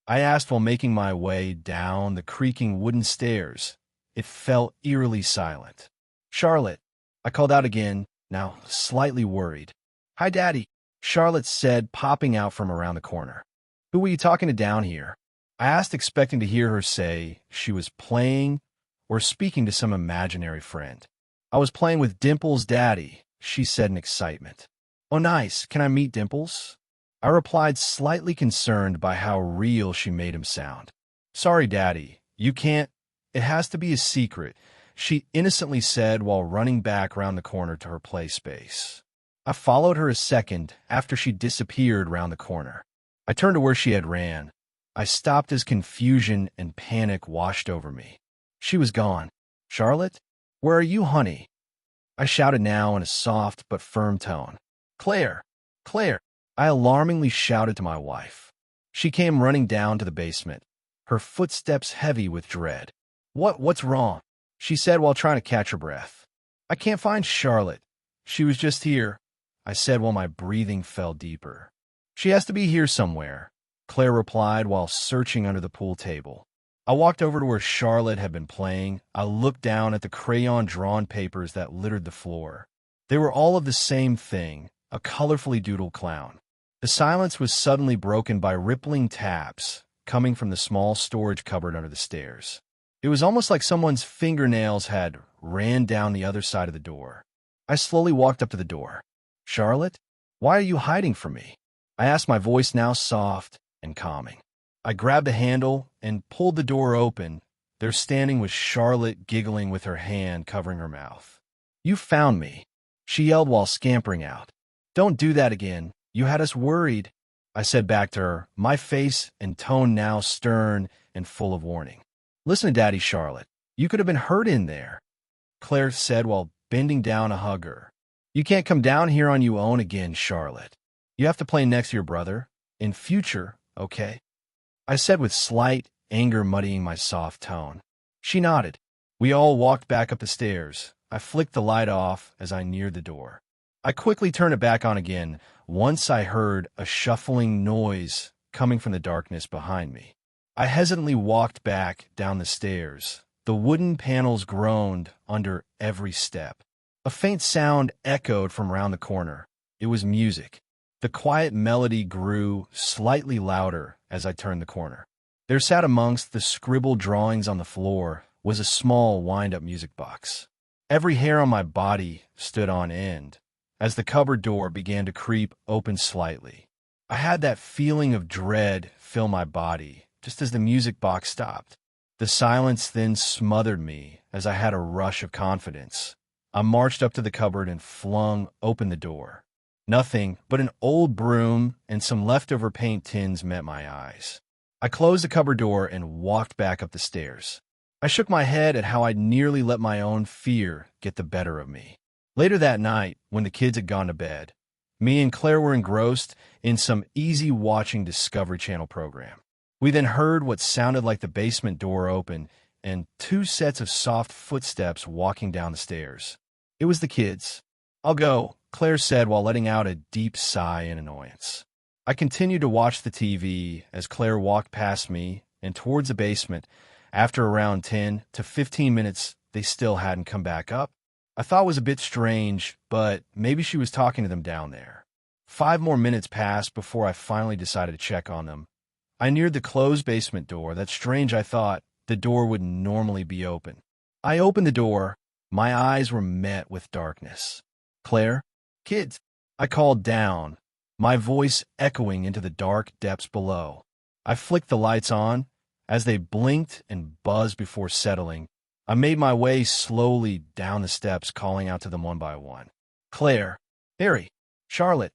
I asked while making my way down the creaking wooden stairs. It felt eerily silent. "Charlotte," I called out again, now slightly worried. "Hi, Daddy," Charlotte said, popping out from around the corner. "Who were you talking to down here?" I asked, expecting to hear her say she was playing or speaking to some imaginary friend. "I was playing with Dimples' daddy," she said in excitement. "Oh, nice. Can I meet Dimples?" I replied, slightly concerned by how real she made him sound. "Sorry, Daddy, you can't. It has to be a secret," she innocently said while running back round the corner to her play space. I followed her a second after she disappeared round the corner. I turned to where she had ran. I stopped as confusion and panic washed over me. She was gone. "Charlotte? Where are you, honey?" I shouted now in a soft but firm tone. "Claire! Claire!" I alarmingly shouted to my wife. She came running down to the basement, her footsteps heavy with dread. What's wrong?" she said while trying to catch her breath. "I can't find Charlotte. She was just here," I said while my breathing fell deeper. "She has to be here somewhere," Claire replied while searching under the pool table. I walked over to where Charlotte had been playing. I looked down at the crayon-drawn papers that littered the floor. They were all of the same thing, a colorfully doodled clown. The silence was suddenly broken by rippling taps coming from the small storage cupboard under the stairs. It was almost like someone's fingernails had ran down the other side of the door. I slowly walked up to the door. "Charlotte, why are you hiding from me?" I asked, my voice now soft and calming. I grabbed the handle and pulled the door open. There standing was Charlotte, giggling with her hand covering her mouth. "You found me," she yelled while scampering out. "Don't do that again. You had us worried," I said back to her, my face and tone now stern and full of warning. "Listen to Daddy, Charlotte. You could have been hurt in there, Claire said while bending down to hug her. You can't come down here on your own again, Charlotte. You have to play next to your brother. In future, okay? I said with slight anger muddying my soft tone. She nodded. We all walked back up the stairs. I flicked the light off as I neared the door. I quickly turned it back on again once I heard a shuffling noise coming from the darkness behind me. I hesitantly walked back down the stairs. The wooden panels groaned under every step. A faint sound echoed from round the corner. It was music. The quiet melody grew slightly louder as I turned the corner. There sat amongst the scribbled drawings on the floor was a small wind-up music box. Every hair on my body stood on end as the cupboard door began to creep open slightly. I had that feeling of dread fill my body just as the music box stopped. The silence then smothered me as I had a rush of confidence. I marched up to the cupboard and flung open the door. Nothing but an old broom and some leftover paint tins met my eyes. I closed the cupboard door and walked back up the stairs. I shook my head at how I'd nearly let my own fear get the better of me. Later that night, when the kids had gone to bed, me and Claire were engrossed in some easy-watching Discovery Channel program. We then heard what sounded like the basement door open and two sets of soft footsteps walking down the stairs. It was the kids. I'll go, Claire said while letting out a deep sigh in annoyance. I continued to watch the TV as Claire walked past me and towards the basement. After around 10 to 15 minutes, they still hadn't come back up. I thought it was a bit strange, but maybe she was talking to them down there. 5 more minutes passed before I finally decided to check on them. I neared the closed basement door. That's strange, I thought. The door would normally be open. I opened the door. My eyes were met with darkness. Claire? Kids? I called down, my voice echoing into the dark depths below. I flicked the lights on. As they blinked and buzzed before settling, I made my way slowly down the steps, calling out to them one by one. Claire, Harry, Charlotte.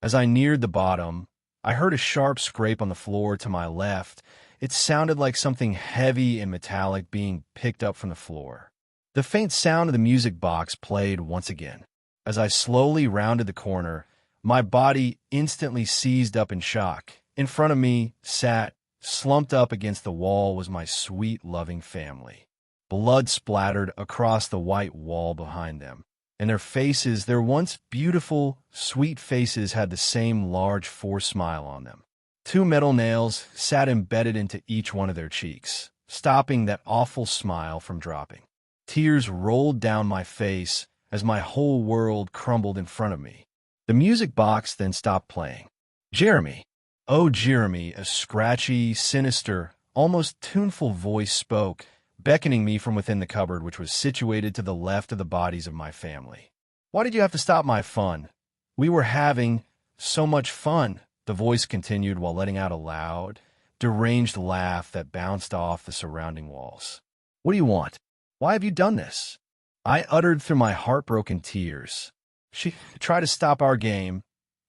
As I neared the bottom, I heard a sharp scrape on the floor to my left. It sounded like something heavy and metallic being picked up from the floor. The faint sound of the music box played once again. As I slowly rounded the corner, my body instantly seized up in shock. In front of me sat, slumped up against the wall, was my sweet, loving family. Blood splattered across the white wall behind them, and their faces, their once beautiful, sweet faces, had the same large, forced smile on them. 2 metal nails sat embedded into each one of their cheeks, stopping that awful smile from dropping. Tears rolled down my face as my whole world crumbled in front of me. The music box then stopped playing. Jeremy. Oh, Jeremy, a scratchy, sinister, almost tuneful voice spoke, beckoning me from within the cupboard, which was situated to the left of the bodies of my family. Why did you have to stop my fun? We were having so much fun, the voice continued while letting out a loud, deranged laugh that bounced off the surrounding walls. What do you want? Why have you done this? I uttered through my heartbroken tears. She tried to stop our game,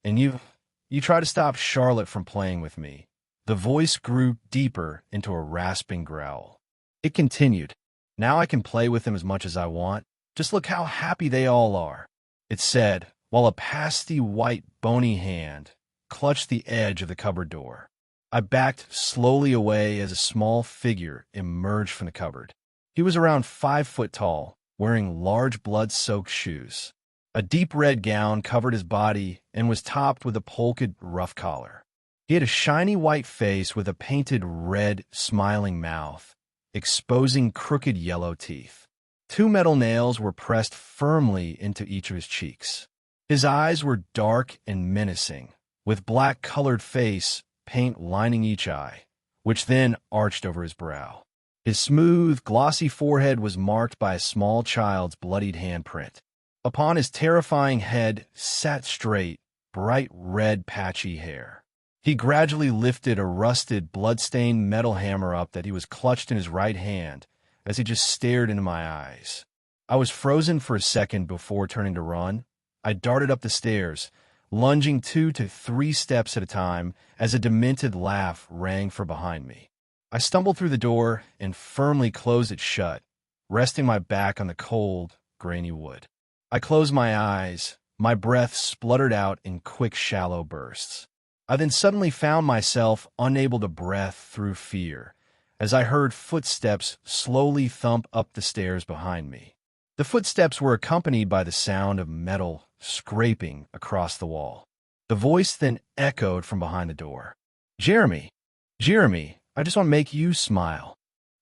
and you tried to stop Charlotte from playing with me. The voice grew deeper into a rasping growl. It continued. Now I can play with them as much as I want. Just look how happy they all are, it said, while a pasty white bony hand clutched the edge of the cupboard door. I backed slowly away as a small figure emerged from the cupboard. He was around 5 foot tall, wearing large blood-soaked shoes. A deep red gown covered his body and was topped with a polka ruff collar. He had a shiny white face with a painted red, smiling mouth, exposing crooked yellow teeth. 2 metal nails were pressed firmly into each of his cheeks. His eyes were dark and menacing, with black-colored face paint lining each eye, which then arched over his brow. His smooth, glossy forehead was marked by a small child's bloodied handprint. Upon his terrifying head sat straight, bright red patchy hair. He gradually lifted a rusted, blood-stained metal hammer up that he was clutched in his right hand as he just stared into my eyes. I was frozen for a second before turning to run. I darted up the stairs, lunging 2 to 3 steps at a time as a demented laugh rang from behind me. I stumbled through the door and firmly closed it shut, resting my back on the cold, grainy wood. I closed my eyes. My breath spluttered out in quick, shallow bursts. I then suddenly found myself unable to breathe through fear as I heard footsteps slowly thump up the stairs behind me. The footsteps were accompanied by the sound of metal scraping across the wall. The voice then echoed from behind the door. Jeremy, Jeremy, I just want to make you smile.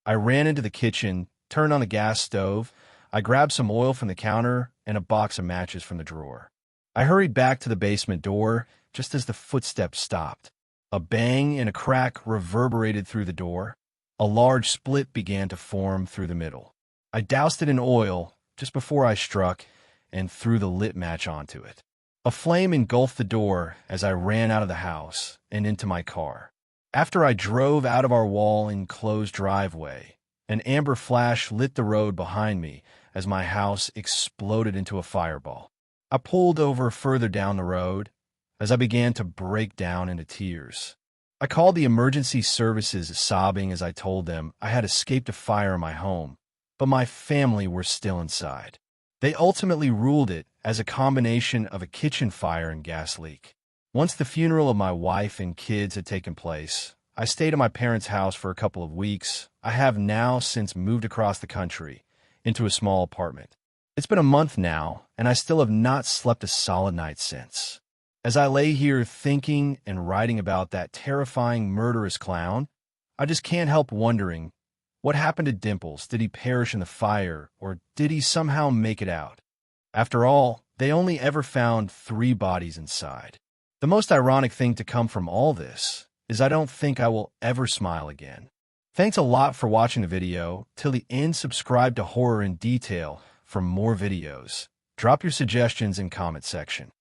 I ran into the kitchen, turned on the gas stove. I grabbed some oil from the counter and a box of matches from the drawer. I hurried back to the basement door just as the footsteps stopped. A bang and a crack reverberated through the door. A large split began to form through the middle. I doused it in oil just before I struck and threw the lit match onto it. A flame engulfed the door as I ran out of the house and into my car. After I drove out of our wall-enclosed driveway, an amber flash lit the road behind me as my house exploded into a fireball. I pulled over further down the road as I began to break down into tears. I called the emergency services, sobbing as I told them I had escaped a fire in my home, but my family were still inside. They ultimately ruled it as a combination of a kitchen fire and gas leak. Once the funeral of my wife and kids had taken place, I stayed at my parents' house for a couple of weeks. I have now since moved across the country into a small apartment. It's been a month now, and I still have not slept a solid night since. As I lay here thinking and writing about that terrifying, murderous clown, I just can't help wondering, what happened to Dimples? Did he perish in the fire, or did he somehow make it out? After all, they only ever found 3 bodies inside. The most ironic thing to come from all this is I don't think I will ever smile again. Thanks a lot for watching the video till the end. Subscribe to Horror in Detail for more videos. Drop your suggestions in comment section.